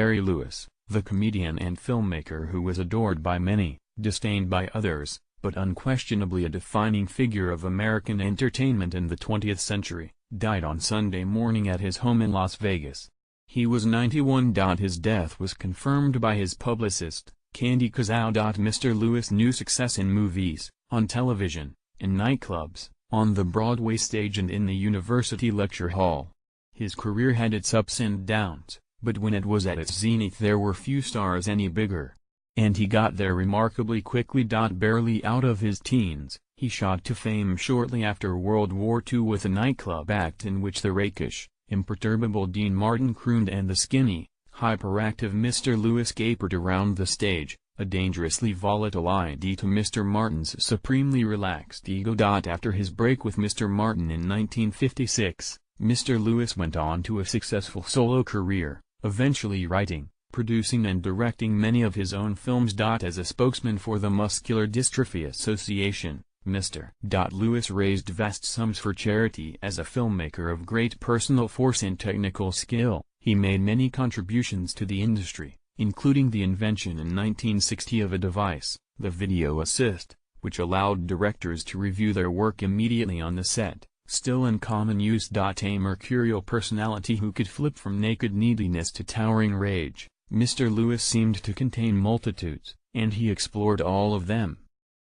Jerry Lewis, the comedian and filmmaker who was adored by many, disdained by others, but unquestionably a defining figure of American entertainment in the 20th century, died on Sunday morning at his home in Las Vegas. He was 91. His death was confirmed by his publicist, Candy Kazau. Mr. Lewis' new success in movies, on television, in nightclubs, on the Broadway stage and in the university lecture hall. His career had its ups and downs, but when it was at its zenith there were few stars any bigger. And he got there remarkably quickly. Barely out of his teens, he shot to fame shortly after World War II with a nightclub act in which the rakish, imperturbable Dean Martin crooned and the skinny, hyperactive Mr. Lewis capered around the stage, a dangerously volatile ID to Mr. Martin's supremely relaxed ego. After his break with Mr. Martin in 1956, Mr. Lewis went on to a successful solo career, eventually writing, producing and directing many of his own films. As a spokesman for the Muscular Dystrophy Association, Mr. Lewis raised vast sums for charity. As a filmmaker of great personal force and technical skill, he made many contributions to the industry, including the invention in 1960 of a device, the Video Assist, which allowed directors to review their work immediately on the set, still in common use. A mercurial personality who could flip from naked neediness to towering rage, Mr. Lewis seemed to contain multitudes, and he explored all of them.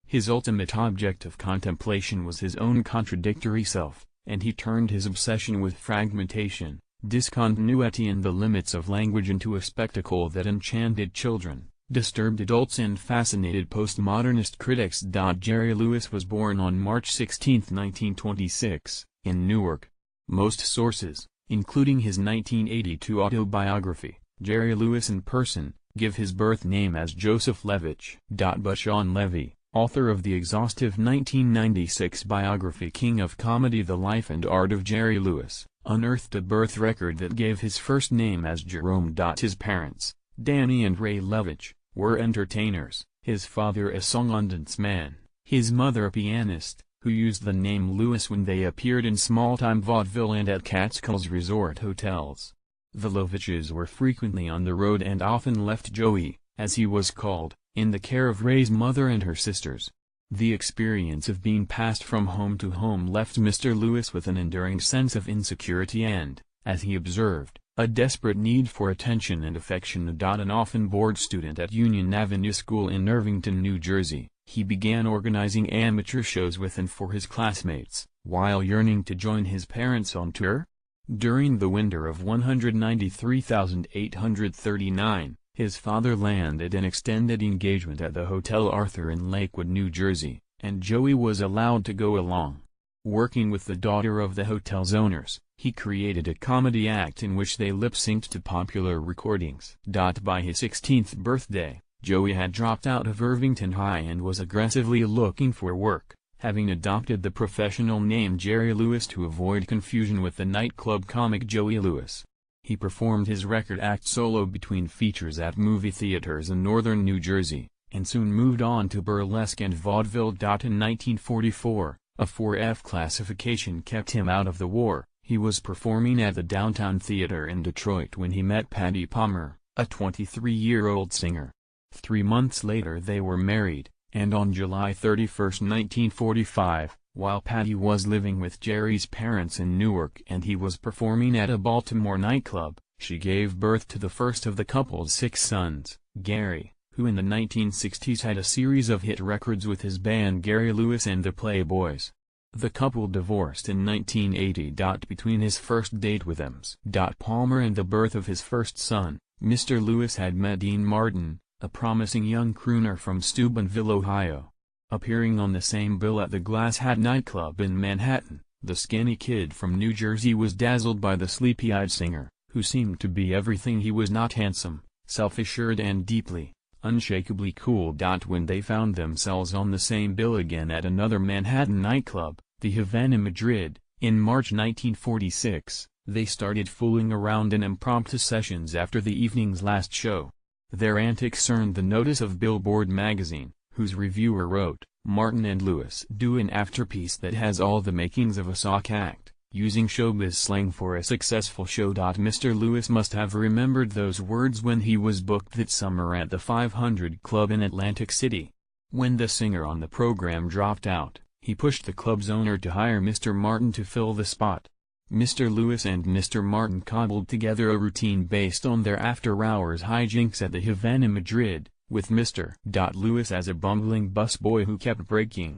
His ultimate object of contemplation was his own contradictory self, and he turned his obsession with fragmentation, discontinuity and the limits of language into a spectacle that enchanted children, disturbed adults and fascinated postmodernist critics. Jerry Lewis was born on March 16, 1926, in Newark. Most sources, including his 1982 autobiography, Jerry Lewis in Person, give his birth name as Joseph Levitch. But Sean Levy, author of the exhaustive 1996 biography King of Comedy: The Life and Art of Jerry Lewis, unearthed a birth record that gave his first name as Jerome. His parents, Danny and Ray Levitch, were entertainers, his father a song and dance man, his mother a pianist, who used the name Lewis when they appeared in small-time vaudeville and at Catskills resort hotels. The Levitches were frequently on the road and often left Joey, as he was called, in the care of Ray's mother and her sisters. The experience of being passed from home to home left Mr. Lewis with an enduring sense of insecurity and, as he observed, a desperate need for attention and affection. An often bored student at Union Avenue School in Irvington, New Jersey, he began organizing amateur shows with and for his classmates, while yearning to join his parents on tour. During the winter of 193,839, his father landed an extended engagement at the Hotel Arthur in Lakewood, New Jersey, and Joey was allowed to go along. Working with the daughter of the hotel's owners, he created a comedy act in which they lip-synced to popular recordings. By his 16th birthday, Joey had dropped out of Irvington High and was aggressively looking for work, having adopted the professional name Jerry Lewis to avoid confusion with the nightclub comic Joey Lewis. He performed his record act solo between features at movie theaters in northern New Jersey, and soon moved on to burlesque and vaudeville. In 1944, a 4F classification kept him out of the war. He was performing at the Downtown Theater in Detroit when he met Patty Palmer, a 23-year-old singer. 3 months later they were married, and on July 31, 1945, while Patty was living with Jerry's parents in Newark and he was performing at a Baltimore nightclub, she gave birth to the first of the couple's 6 sons, Gary, who in the 1960s had a series of hit records with his band Gary Lewis and the Playboys. The couple divorced in 1980. Between his first date with Ems. Palmer and the birth of his first son, Mr. Lewis had met Dean Martin, a promising young crooner from Steubenville, Ohio. Appearing on the same bill at the Glass Hat nightclub in Manhattan, the skinny kid from New Jersey was dazzled by the sleepy-eyed singer, who seemed to be everything he was not: handsome, self-assured and deeply, unshakably cool. When they found themselves on the same bill again at another Manhattan nightclub, the Havana, Madrid, in March 1946, they started fooling around in impromptu sessions after the evening's last show. Their antics earned the notice of Billboard magazine, whose reviewer wrote, "Martin and Lewis do an afterpiece that has all the makings of a sock act, Using showbiz slang for a successful show. Mr. Lewis must have remembered those words when he was booked that summer at the 500 Club in Atlantic City. When the singer on the program dropped out, he pushed the club's owner to hire Mr. Martin to fill the spot. Mr. Lewis and Mr. Martin cobbled together a routine based on their after-hours hijinks at the Havana, Madrid, with Mr. Lewis as a bumbling busboy who kept breaking